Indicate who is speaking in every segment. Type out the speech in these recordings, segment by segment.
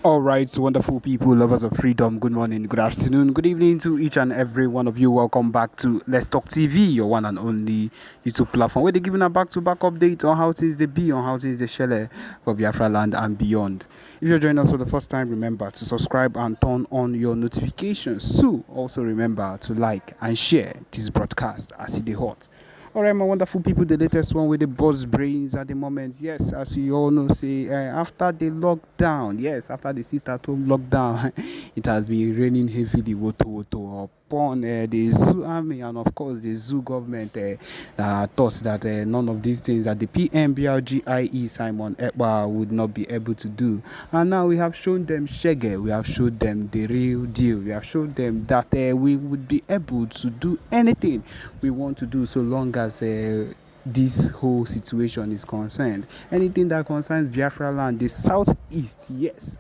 Speaker 1: All right, so wonderful people, lovers of freedom. Good morning, good afternoon, good evening to each and every one of you. Welcome back to Let's Talk TV, your one and only YouTube platform, where they're giving a back-to-back update on how things they be, on how things they share for Biafra land and beyond. If you're joining us for the first time, remember to subscribe and turn on your notifications too. Also remember to like and share this broadcast as it is hot. All right, my wonderful people, the latest one with the buzz brains at the moment. Yes, as you all know, say after the lockdown, yes, after the sit-at-home lockdown, it has been raining heavily, woto upon the zoo army and of course the zoo government thought that none of these things that the PMBRGIE Simon Èkpà would not be able to do. And now we have shown them shege, we have showed them the real deal, we have showed them that we would be able to do anything we want to do so long as this whole situation is concerned. Anything that concerns Biafra land, the southeast, yes,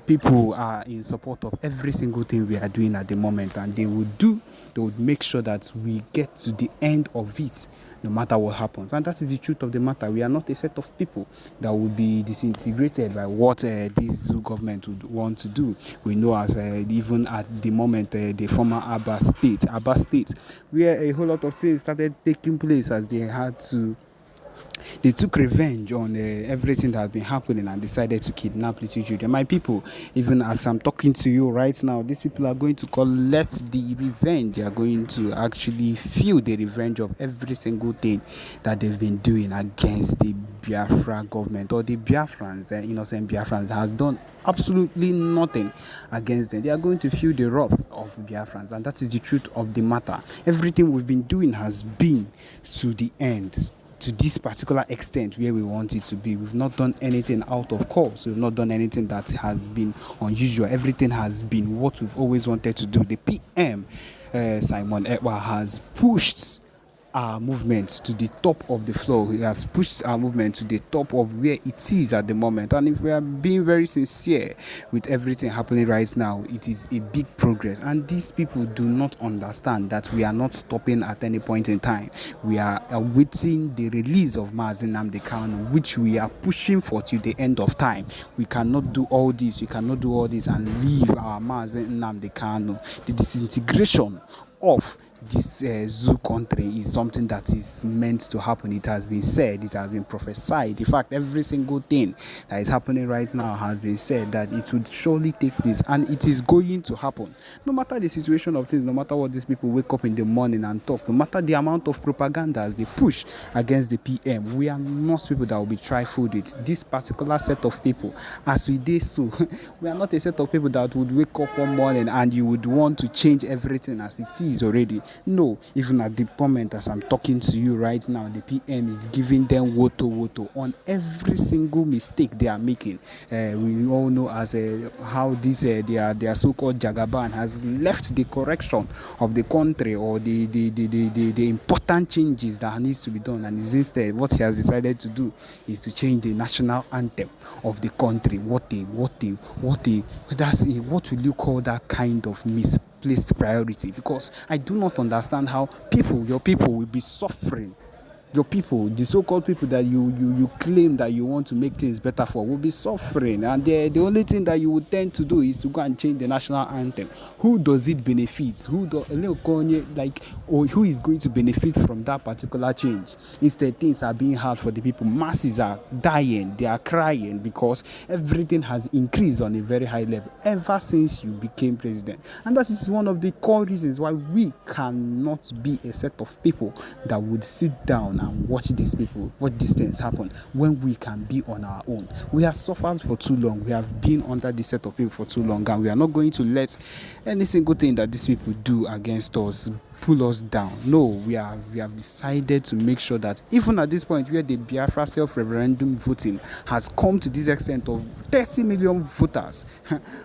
Speaker 1: people are in support of every single thing we are doing at the moment, and they would make sure that we get to the end of it no matter what happens. And that is the truth of the matter. We are not a set of people that would be disintegrated by what this zoo government would want to do. We know as even at the moment the former Abba state, where a whole lot of things started taking place as they took revenge on everything that has been happening and decided to kidnap little children. My people, even as I'm talking to you right now, these people are going to collect the revenge. They are going to actually feel the revenge of every single thing that they've been doing against the Biafra government or the Biafrans. Innocent Biafrans has done absolutely nothing against them. They are going to feel the wrath of Biafrans, and that is the truth of the matter. Everything we've been doing has been to the end, to this particular extent where we want it to be. We've not done anything out of course. We've not done anything that has been unusual. Everything has been what we've always wanted to do. The PM, Simon Èkpà, has pushed our movement to the top of the floor. He has pushed our movement to the top of where it is at the moment. And if we are being very sincere with everything happening right now, it is a big progress. And these people do not understand that we are not stopping at any point in time. We are awaiting the release of Mazi Nnamdi Kanu, which we are pushing for till the end of time. We cannot do all this. We cannot do all this and leave our Mazi Nnamdi Kanu. The disintegration of this zoo country is something that is meant to happen. It has been said, it has been prophesied. In fact, every single thing that is happening right now has been said that it would surely take place, and it is going to happen. No matter the situation of things, no matter what these people wake up in the morning and talk, no matter the amount of propaganda they push against the PM, we are not people that will be trifled with. This particular set of people, as we did so, we are not a set of people that would wake up one morning and you would want to change everything as it is already. No, even at the moment as I'm talking to you right now, the PM is giving them woto on every single mistake they are making. We all know as how this their so-called Jagaban has left the correction of the country or the important changes that needs to be done, and is instead what he has decided to do is to change the national anthem of the country. What will you call that kind of misplaced priority? Because I do not understand how your people will be suffering. Your people, the so-called people that you claim that you want to make things better for, will be suffering, and the only thing that you would tend to do is to go and change the national anthem. Who does it benefit? Who is going to benefit from that particular change? Instead, things are being hard for the people. Masses are dying, they are crying because everything has increased on a very high level ever since you became president. And that is one of the core reasons why we cannot be a set of people that would sit down and watch these things happen when we can be on our own. We have suffered for too long. We have been under this set of people for too long, and we are not going to let any single thing that these people do against us pull us down. No, we have decided to make sure that even at this point where the Biafra self-referendum voting has come to this extent of 30 million voters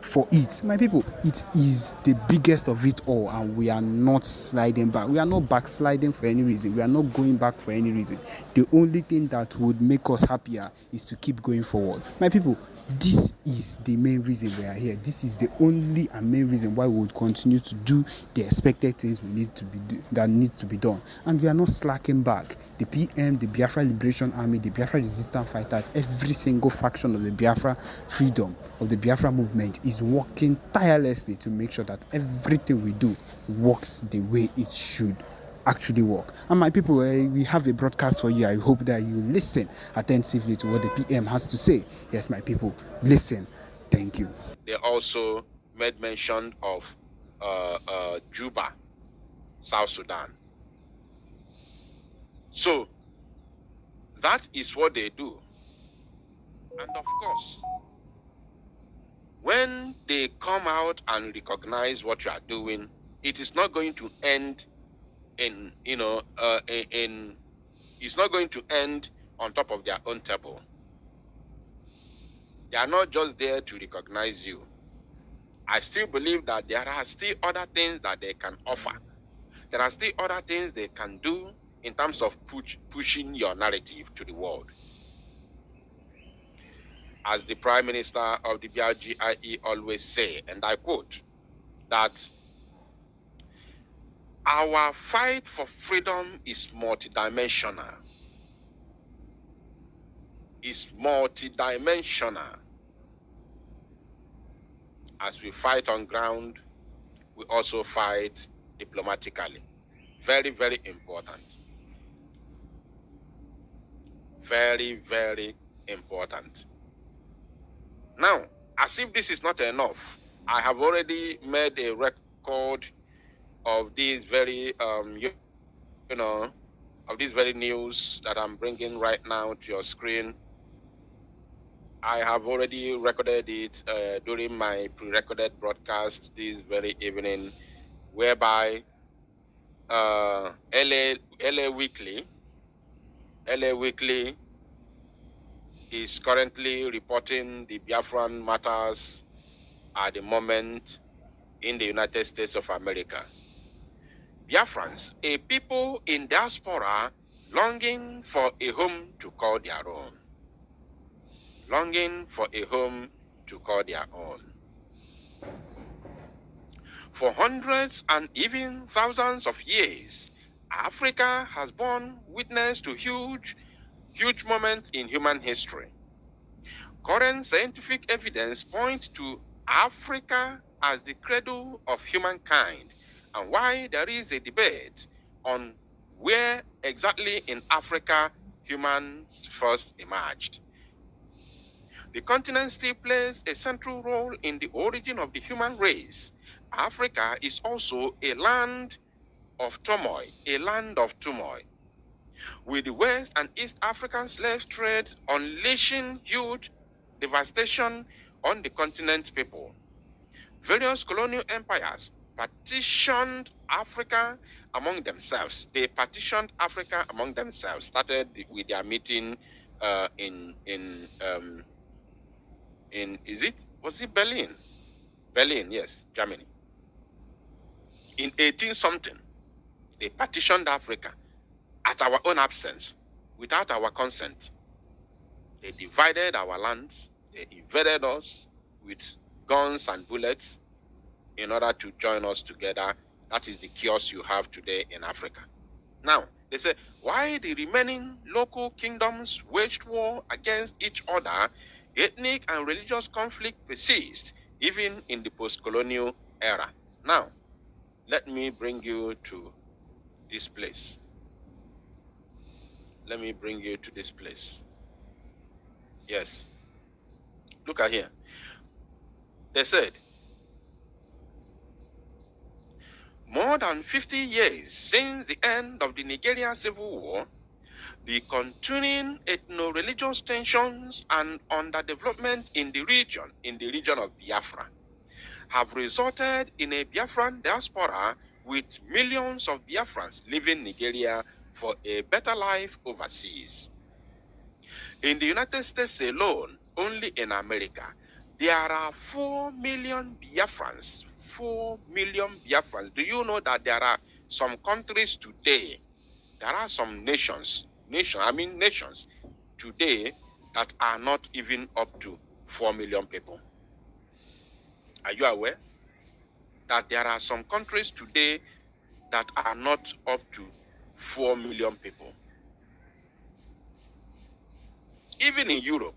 Speaker 1: for it, my people, it is the biggest of it all, and we are not sliding back. We are not backsliding for any reason. We are not going back for any reason. The only thing that would make us happier is to keep going forward. My people, This is the main reason we are here. This is the only and main reason why we would continue to do the expected things we need to that needs to be done. And we are not slacking back. The PM, the Biafra Liberation Army, the Biafra Resistance Fighters, every single faction of the Biafra freedom, of the Biafra movement is working tirelessly to make sure that everything we do works the way it should actually work. And my people, we have a broadcast for you. I hope that you listen attentively to what the PM has to say. Yes, my people, listen. Thank you.
Speaker 2: They also made mention of Juba, South Sudan. So that is what they do. And of course, when they come out and recognize what you are doing, it is not going to end in, it's not going to end on top of their own table. They are not just there to recognize you. I still believe that there are still other things that they can offer. There are still other things they can do in terms of pushing your narrative to the world. As the Prime Minister of the BRGIE always say, and I quote, that our fight for freedom is multidimensional. It's multidimensional. As we fight on ground, we also fight diplomatically. Very, very important. Very, very important. Now, as if this is not enough, I have already made a record of these very, of this very news that I'm bringing right now to your screen. I have already recorded it during my pre-recorded broadcast this very evening, whereby LA Weekly is currently reporting the Biafran matters at the moment in the United States of America. Biafrans, a people in diaspora longing for a home to call their own. Longing for a home to call their own. For hundreds and even thousands of years, Africa has borne witness to huge moments in human history. Current scientific evidence points to Africa as the cradle of humankind, and why there is a debate on where exactly in Africa humans first emerged. The continent still plays a central role in the origin of the human race. Africa is also a land of turmoil, with the West and East African slave trade unleashing huge devastation on the continent's people. Various colonial empires partitioned Africa among themselves. They partitioned Africa among themselves, started with their meeting was it Berlin? Berlin, yes, Germany. In 18-something, they partitioned Africa at our own absence, without our consent. They divided our lands, they invaded us with guns and bullets in order to join us together. That is the chaos you have today in Africa. Now, they say, why the remaining local kingdoms waged war against each other, ethnic and religious conflict persists, even in the post-colonial era. Now, let me bring you to this place. Let me bring you to this place. Yes. Look at here. They said, more than 50 years since the end of the Nigerian Civil War, the continuing ethno-religious tensions and underdevelopment in the region of Biafra, have resulted in a Biafran diaspora with millions of Biafrans leaving Nigeria for a better life overseas. In the United States alone, only in America, there are 4 million Biafrans. 4 million Biafrans. Do you know that there are some countries today, there are some nations today that are not even up to 4 million people. Are you aware that there are some countries today that are not up to 4 million people? Even in Europe,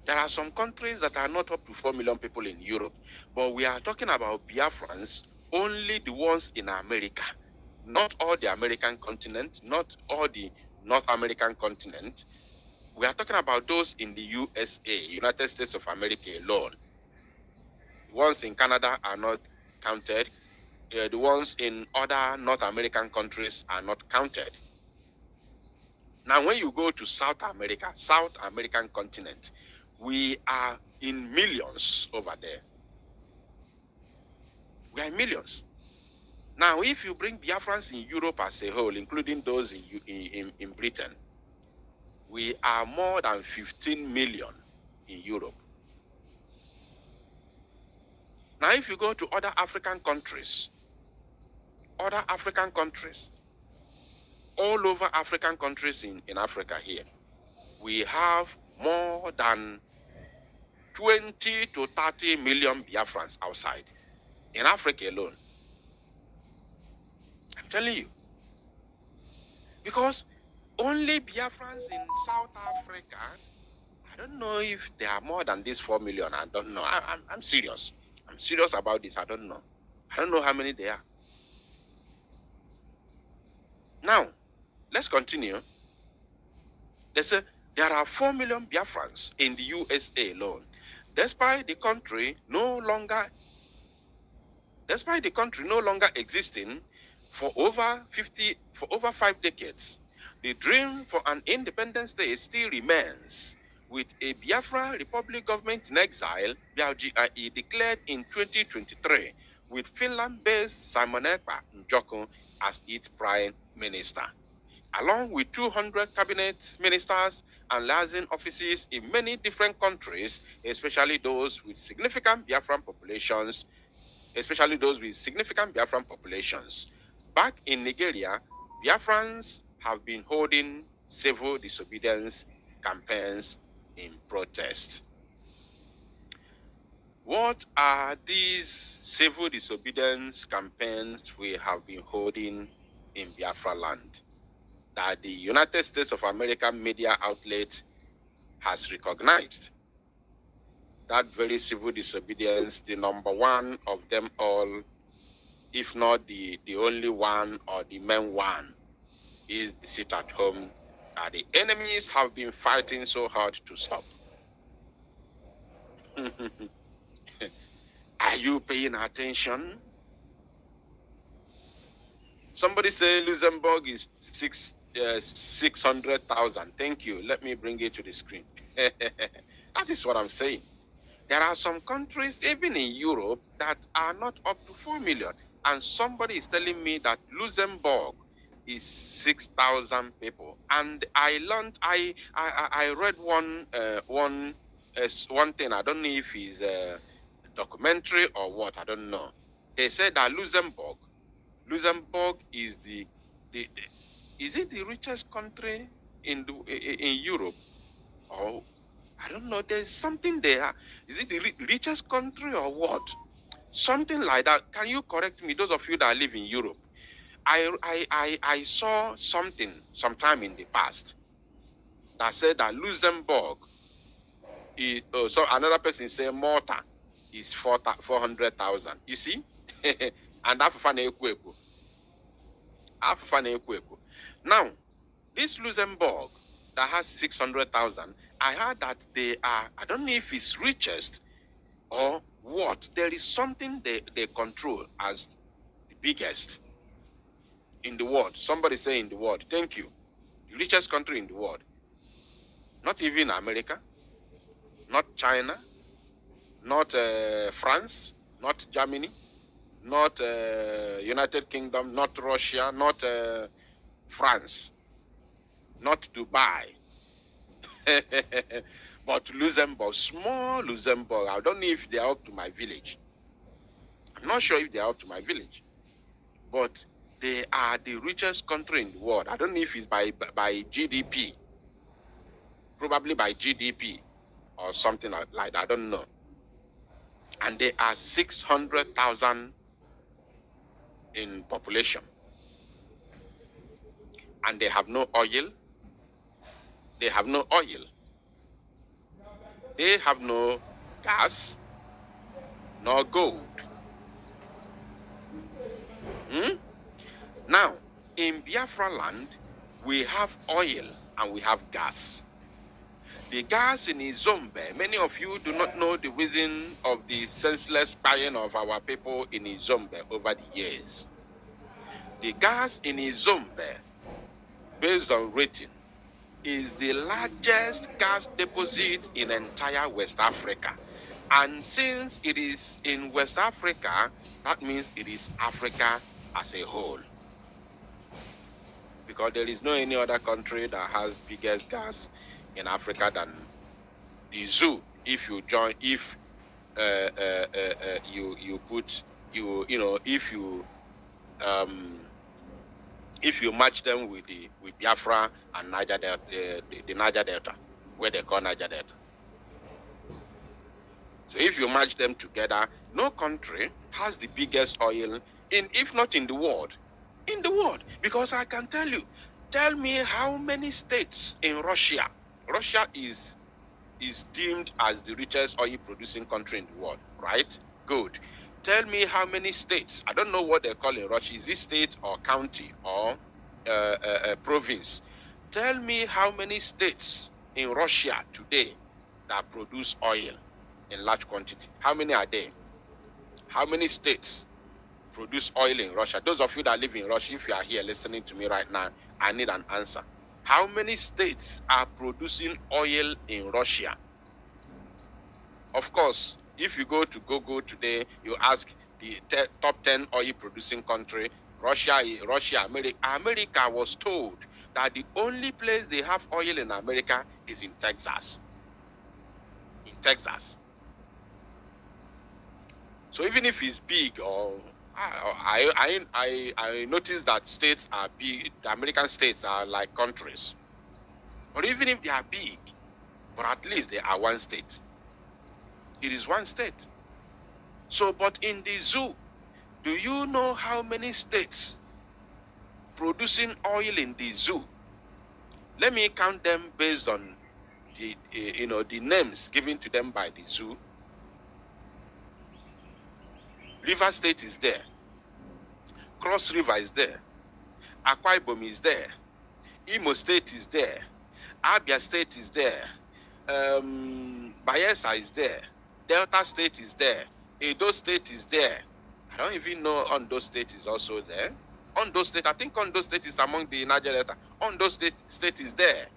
Speaker 2: there are some countries that are not up to 4 million people in Europe, but we are talking about Biafrans, only the ones in America, not all the American continent, not all the North American continent. We are talking about those in the USA, United States of America alone. The ones in Canada are not counted. The ones in other North American countries are not counted. Now, when you go to South America, South American continent, we are in millions over there. We are in millions. Now, if you bring Biafrans in Europe as a whole, including those in Britain, we are more than 15 million in Europe. Now, if you go to other African countries, all over African countries in Africa here, we have more than 20 to 30 million Biafrans outside, in Africa alone. I'm telling you. Because only Biafrans in South Africa, I don't know if there are more than this 4 million. I don't know. I'm serious. I'm serious about this. I don't know. I don't know how many there are. Now, let's continue. They say there are 4 million Biafrans in the USA alone, despite the country no longer existing for over 5 decades. The dream for an independent state still remains, with a Biafra Republic government in exile, BRGIE, declared in 2023, with Finland-based Simon Èkpà as its prime minister, along with 200 cabinet ministers and liaison offices in many different countries, especially those with significant Biafran populations. Back in Nigeria, Biafrans have been holding civil disobedience campaigns in protest. What are these civil disobedience campaigns we have been holding in Biafra land that the United States of America media outlet has recognized? That very civil disobedience, the number one of them all, if not the only one or the main one, is the sit at home that the enemies have been fighting so hard to stop. Are you paying attention? Somebody say Luxembourg is 600,000. Thank you. Let me bring it to the screen. That is what I'm saying. There are some countries, even in Europe, that are not up to 4 million. And somebody is telling me that Luxembourg is 6,000 people. And I learned, I read one thing. I don't know if it's a documentary or what. I don't know. They said that Luxembourg is is it the richest country in Europe? Or I don't know. There's something there. Is it the richest country or what? Something like that. Can you correct me, those of you that live in Europe? I saw something sometime in the past that said that Luxembourg is, so another person say Malta is 400,000. You see? And now, this Luxembourg that has 600,000, I heard that they are, I don't know if it's richest or what. There is something they control as the biggest in the world. Somebody say in the world. Thank you. The richest country in the world. Not even America, not China, not France, not Germany, not United Kingdom, not Russia, not France, not Dubai. But Luxembourg, small Luxembourg, I don't know if they are up to my village. I'm not sure if they are up to my village. But they are the richest country in the world. I don't know if it's by GDP. Probably by GDP. or something like that. I don't know. And they are 600,000 in population. And they have no oil. They have no oil. They have no gas, nor gold. Now, in Biafra land, we have oil and we have gas. The gas in Izombe, many of you do not know the reason of the senseless buying of our people in Izombe over the years. The gas in Izombe, based on rating, is the largest gas deposit in entire West Africa. And since it is in West Africa, that means it is Africa as a whole. Because there is no any other country that has biggest gas in Africa than the zoo. If you join, if if you match them with Biafra and Niger Delta, the Niger Delta, where they call Niger Delta. So if you match them together, no country has the biggest oil if not in the world. In the world, because I can tell you, tell me how many states in Russia. Russia is deemed as the richest oil producing country in the world, right? Good. Tell me how many states. I don't know what they call in Russia. Is it state or county or province? Tell me how many states in Russia today that produce oil in large quantity. How many are there? How many states produce oil in Russia? Those of you that live in Russia, if you are here listening to me right now, I need an answer. How many states are producing oil in Russia? Of course, if you go to Google today, you ask the top 10 oil producing country, Russia, America. America was told that the only place they have oil in America is in Texas. In Texas. So even if it's big, or I noticed that states are big, the American states are like countries. But even if they are big, but at least they are one state. It is one state. So, but in the zoo, do you know how many states producing oil in the zoo? Let me count them based on the the names given to them by the zoo. River State is there. Cross River is there. Akwa Ibom is there. Imo State is there. Abia State is there. Bayelsa is there. Delta State is there. Edo State is there. I don't even know Ondo State is also there. Ondo State, I think Ondo State is among the Niger Delta. Ondo State is there.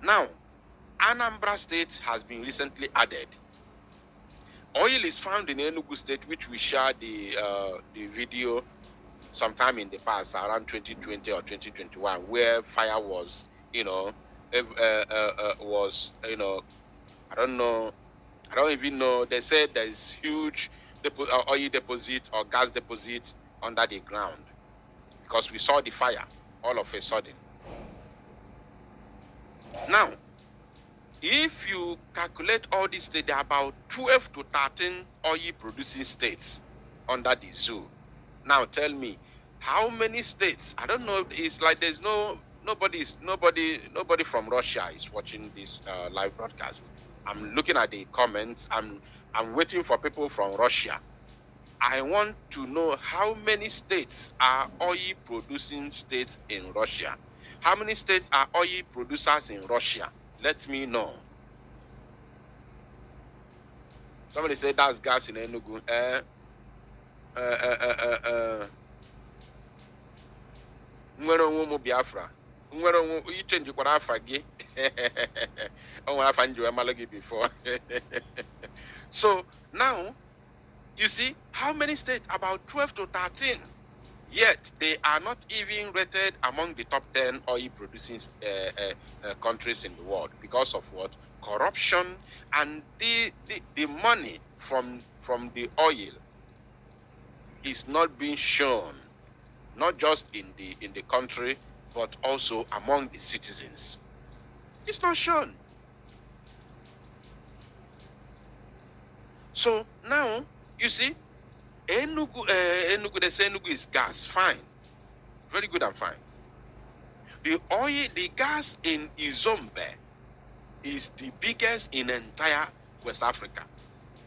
Speaker 2: Now, Anambra State has been recently added. Oil is found in Enugu State, which we shared the video sometime in the past, around 2020 or 2021, where fire was, I don't know. I don't even know. They said there is huge oil deposit or gas deposit under the ground because we saw the fire all of a sudden. Now, if you calculate all these states, there are about 12 to 13 oil producing states under the zoo. Now tell me, how many states? I don't know. It's like there's nobody from Russia is watching this live broadcast. I'm looking at the comments. I'm waiting for people from Russia. I want to know how many states are oil producing states in Russia. How many states are oil producers in Russia? Let me know. Somebody said that's gas in Enugu. Nwere onwe ụmụ Biafra. Nwere onwe ichenji kwara afa gị. Onwe afa njiwe malo gị before. So now, you see, how many states? About 12 to 13. Yet, they are not even rated among the top 10 oil producing countries in the world. Because of what? Corruption and the money from the oil is not being shown, not just in the country, but also among the citizens. It's not shown. So now, you see, Enugu, they say Enugu is gas, fine. Very good and fine. The oil, the gas in Izombe is the biggest in entire West Africa.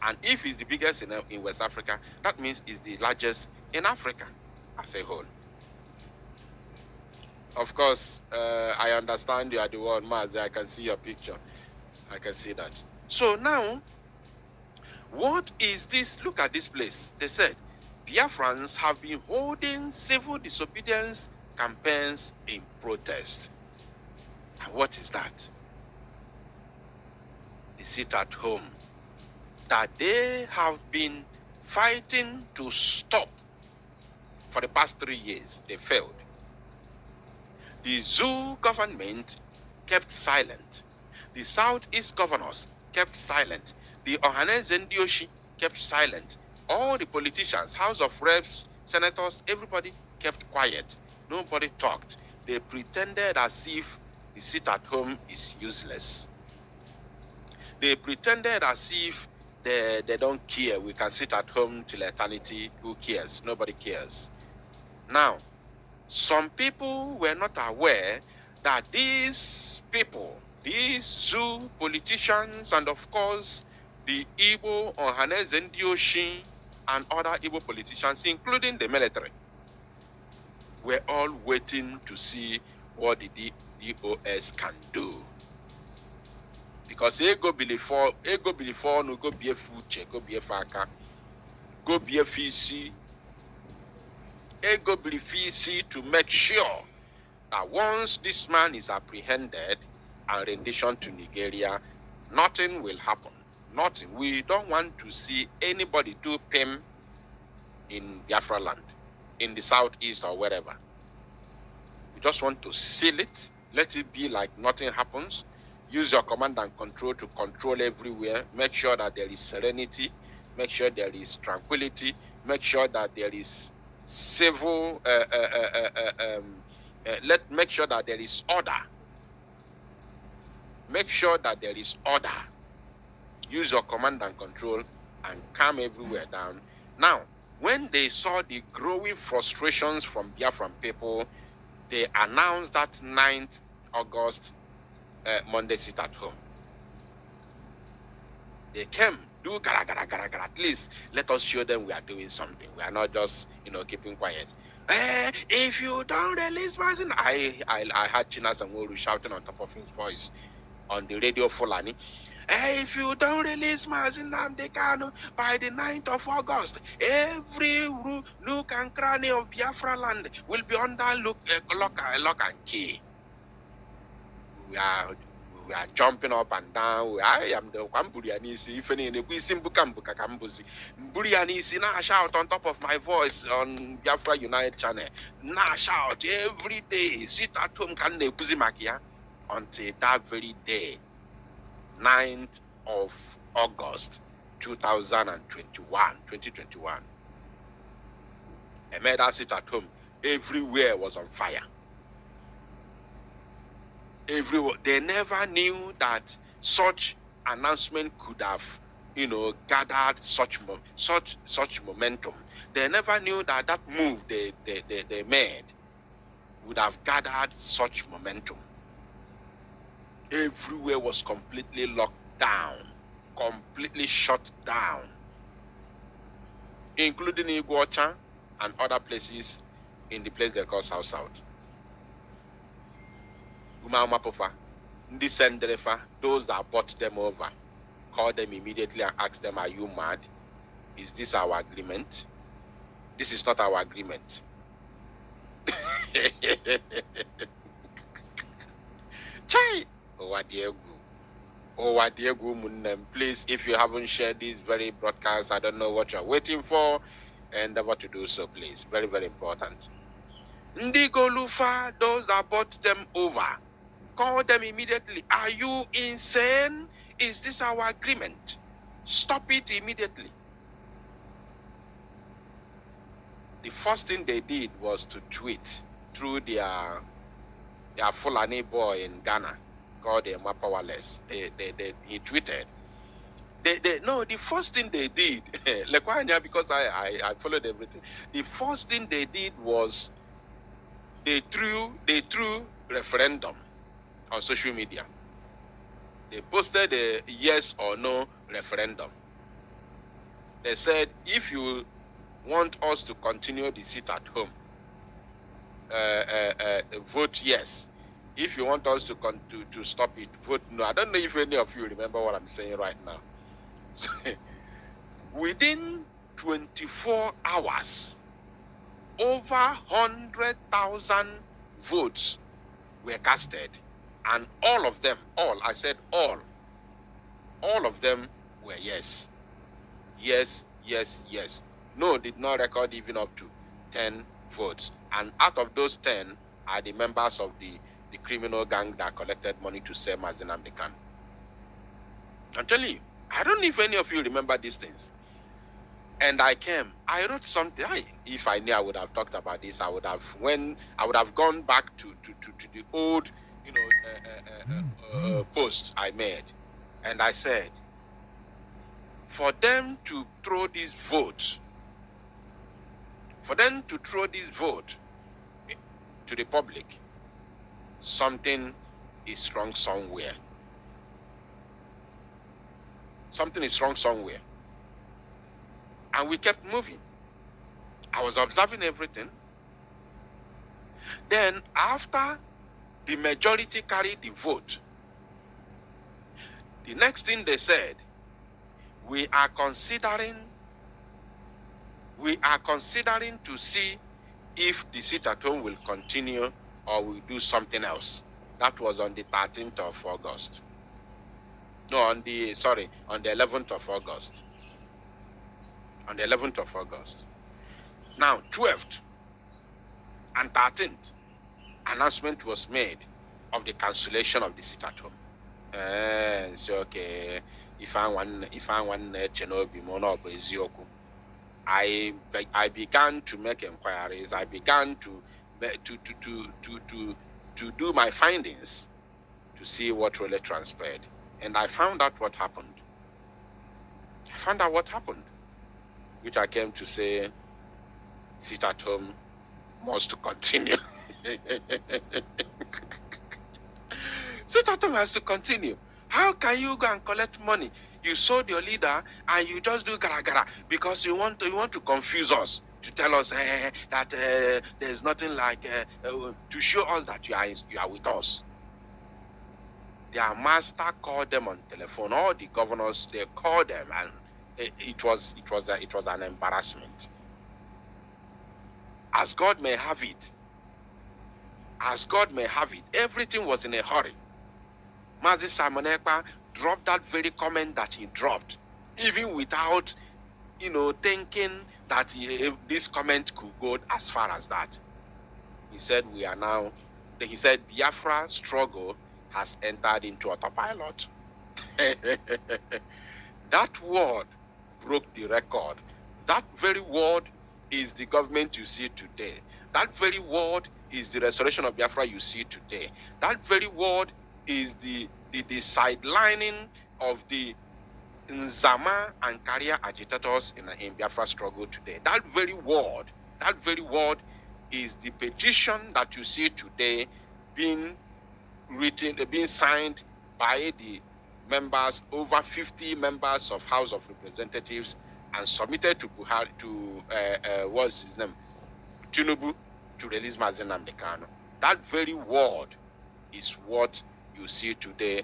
Speaker 2: And if it's the biggest in West Africa, that means it's the largest in Africa as a whole. Of course, I understand you are the one, Mazi. I can see your picture. I can see that. So now, what is this? Look at this place. They said, Biafrans have been holding civil disobedience campaigns in protest. And what is that? They sit at home. That they have been fighting to stop for the past 3 years. They failed. The zoo government kept silent. The Southeast governors kept silent. The Ohanes Ndioshi kept silent. All the politicians, House of Reps, senators, everybody kept quiet. Nobody talked. They pretended as if the sit at home is useless. They pretended as if they don't care. We can sit at home till eternity. Who cares? Nobody cares. Now, some people were not aware that these people, these zoo politicians, and of course, the Igbo, Ohanes Ndioshi, and other Igbo politicians, including the military, were all waiting to see what the DOS can do. Because ego before no go be a future, go be a faka, go be a fisi, ego befisi to make sure that once this man is apprehended and rendition to Nigeria, nothing will happen. Nothing. We don't want to see anybody do PIM in Biafra land, in the southeast or wherever. We just want to seal it, let it be like nothing happens. Use your command and control to control everywhere. Make sure that there is serenity. Make sure there is tranquility. Make sure that there is civil. Make sure that there is order. Make sure that there is order. Use your command and control and calm everywhere down. Now, when they saw the growing frustrations from Biafran people, they announced that 9th August Monday sit at home. They came, do gara gara gara gara. At least let us show them we are doing something. We are not just, keeping quiet. If you don't release person, I had Chinas and Wolu shouting on top of his voice on the radio Fulani. If you don't release Mazin Namdekano by the 9th of August, every nook and cranny of Biafra land will be under lock and key. We are jumping up and down. I am the Kwamburianisi, if any Simbukambuka Kambuzi. Burianisi, now shout on top of my voice on Biafra United channel. Now shout every day. Sit at home, can they Puzimakia? Until that very day, 9th of August 2021. I made us sit at home. Everywhere was on fire. Everywhere. They never knew that such announcement could have, gathered such momentum. They never knew that that move they made would have gathered such momentum. Everywhere was completely locked down, completely shut down, including Iguacha and other places in the place they call South. Umapofa, those that bought them over, call them immediately and ask them, are you mad? Is this our agreement? This is not our agreement. Chai! Please, if you haven't shared this very broadcast, I don't know what you're waiting for. Endeavor to do so, please. Very, very important. Ndigolufa, those that bought them over, call them immediately. Are you insane? Is this our agreement? Stop it immediately. The first thing they did was to tweet through their Fulani boy in Ghana called Èkpà Powerless. He tweeted The first thing they did, because I followed everything. The first thing they did was they threw referendum on social media. They posted a yes or no referendum. They said, if you want us to continue the sit at home, vote yes. If you want us to stop it, vote no. I don't know if any of you remember what I'm saying right now. Within 24 hours, over 100,000 votes were casted, and all of them, all of them were yes. Yes, yes, yes. No did not record even up to 10 votes. And out of those 10 are the members of the criminal gang that collected money to sell Mazi Nnamdi Kanu. I'm telling you, I don't know if any of you remember these things. And I wrote something. If I knew I would have talked about this, I would have gone back to the old, post I made. And I said, for them to throw this vote, to the public, something is wrong somewhere. Something is wrong somewhere. And we kept moving. I was observing everything. Then after the majority carried the vote, the next thing they said, we are considering to see if the sit at home will continue or will do something else. That was on the 13th of August. No, on the 11th of August. On the 11th of August. Now, 12th and 13th, announcement was made of the cancellation of the sit at home. So, okay, if I want Chenobi Mono Bezioku, I began to make inquiries. I began to do my findings to see what really transpired. And I found out what happened. Which I came to say, sit at home must to continue. Sit at home has to continue. How can you go and collect money? You sold your leader and you just do gara because you want to confuse us, to tell us that there's nothing like to show us that you are with us. Their master called them on telephone. All the governors, they called them, and it was an embarrassment. As God may have it, everything was in a hurry. Mazi Simon Èkpà dropped that very comment that he dropped, even without, thinking that this comment could go as far as that. He said, Biafra struggle has entered into Autopilot. That word broke the record. That very word is the government you see today. That very word is the restoration of Biafra you see today. That very word is the sidelining of the Nzama and career agitators in Biafra struggle today. That very word is the petition that you see today being written, being signed by the members, over 50 members of House of Representatives, and submitted to Buhari, what's his name, Tinubu, to release Mazi Nnamdi Kanu. That very word is what you see today